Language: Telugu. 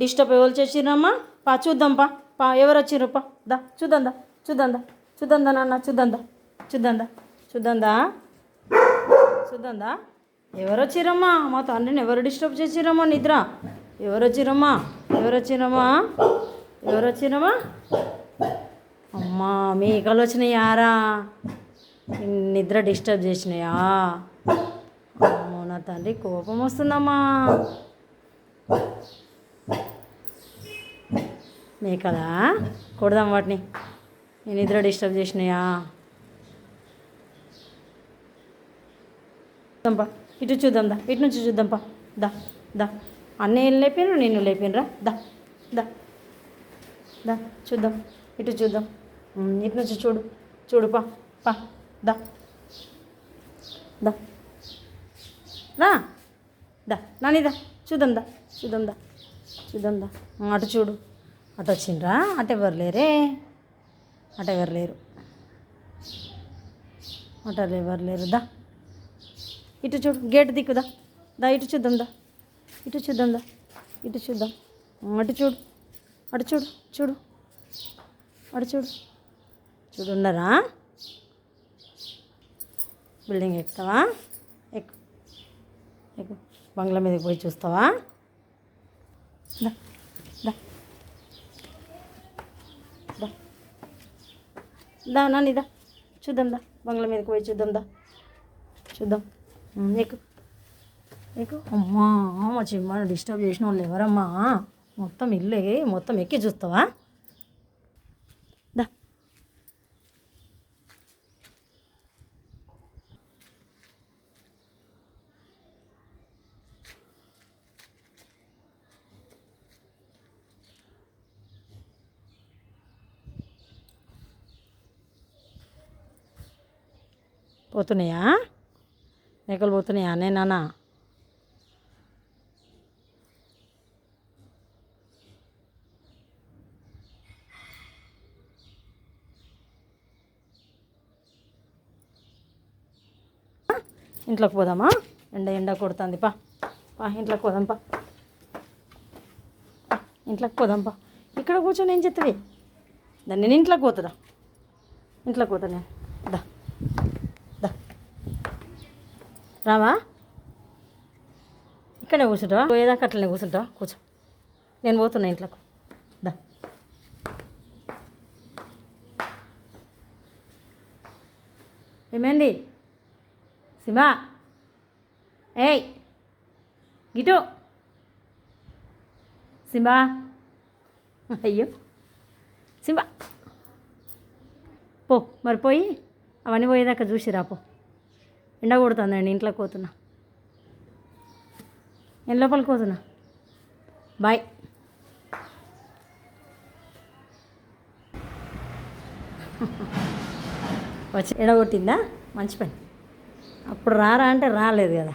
డిస్టర్బ్ ఎవరు చేసిరమ్మా? పా చూద్దాం, పా పా ఎవరు వచ్చిర్రు, పా దా చూద్దాందా, చూద్దాందా, చూద్దాందా నాన్న, చూద్దాందా, చూద్దాందా, చూద్దాందా, చూద్దాందా. ఎవరు వచ్చిరమ్మా? మా తండ్రిని ఎవరు డిస్టర్బ్ చేసిరమ్మా? నిద్ర ఎవరు వచ్చిరమ్మా? ఎవరు వచ్చిరమ్మా? ఎవరు వచ్చిరమ్మా? అమ్మా మేకలు వచ్చినాయారా? నిద్ర డిస్టర్బ్ చేసినాయా? అమ్మో నా తండ్రి కోపం వస్తుందమ్మా. మేకలా కొడదాం వాటిని, నేను నిద్ర డిస్టర్బ్ చేసినాయా? చూద్దాంపా, ఇటు చూద్దాందా, ఇటు నుంచి చూద్దాంపా, దా దా. అన్నయ్యలు లేపినరు, నేను లేపినరా? దా దా దా చూద్దాం, ఇటు చూద్దాం, ఇటు నుంచి చూడు, చూడుపా, పా దా దా రా, దా నానిదా, చూద్దాందా, చూద్దాందా, చూద్దాందా. అటు చూడు, అటు వచ్చిండ్రా? అటు ఎవరు లేరే, అటు ఎవరు లేరు, అటు ఎవరు లేరు. దా ఇటు చూడు, గేట్ దిక్కుదా, దా ఇటు చూద్దాందా, ఇటు చూద్దాందా, ఇటు చూద్దాం. అటు చూడు, అటు చూడు, చూడు అటు చూడు, చూడు ఉన్నారా? బిల్డింగ్ ఎక్కుతావా? ఎక్కు ఎక్కు, బంగ్లా మీదకి పోయి చూస్తావా? దా దా దా దా నానిదా, చూద్దాం దా, బంగ్లా మీదకి పోయి చూద్దాం దా, చూద్దాం. ఎక్కు ఎక్కు. అమ్మా మా చిమ్మని డిస్టర్బ్ చేసిన వాళ్ళు ఎవరమ్మా? మొత్తం ఇల్లే మొత్తం ఎక్కి చూస్తావా? దా పోతున్నాయా? మేకలు పోతున్నాయా నాన్న? ఇంట్లోకి పోదామా? ఎండ కొడుతుంది, పా పా ఇంట్లోకి పోదాం, పా ఇంట్లోకి పోదాం, పా. ఇక్కడ కూర్చొని ఏం చెప్తావి? దాన్ని నేను ఇంట్లోకి పోతుందా? ఇంట్లోకి పోతా నేను, దా దా రావా? ఇక్కడే కూర్చుంటావా? పోయేదాకా అట్లనే కూర్చుంటావా? కూర్చో, నేను పోతున్నా ఇంట్లోకి, దా. ఏమైంది సిమా? ఏయ్ గిటు సింబా, అయ్యో సింబా, పో మరి, పోయి అవన్నీ పోయేదాకా చూసి రాపో. ఎండ కొడుతుందండి, ఇంట్లోకి పోతున్నా, నేను లోపలికి పోతున్నా, బాయ్. వచ్చి ఎడగొట్టిందా? మంచి పని. అప్పుడు రారా అంటే రాలేదు కదా.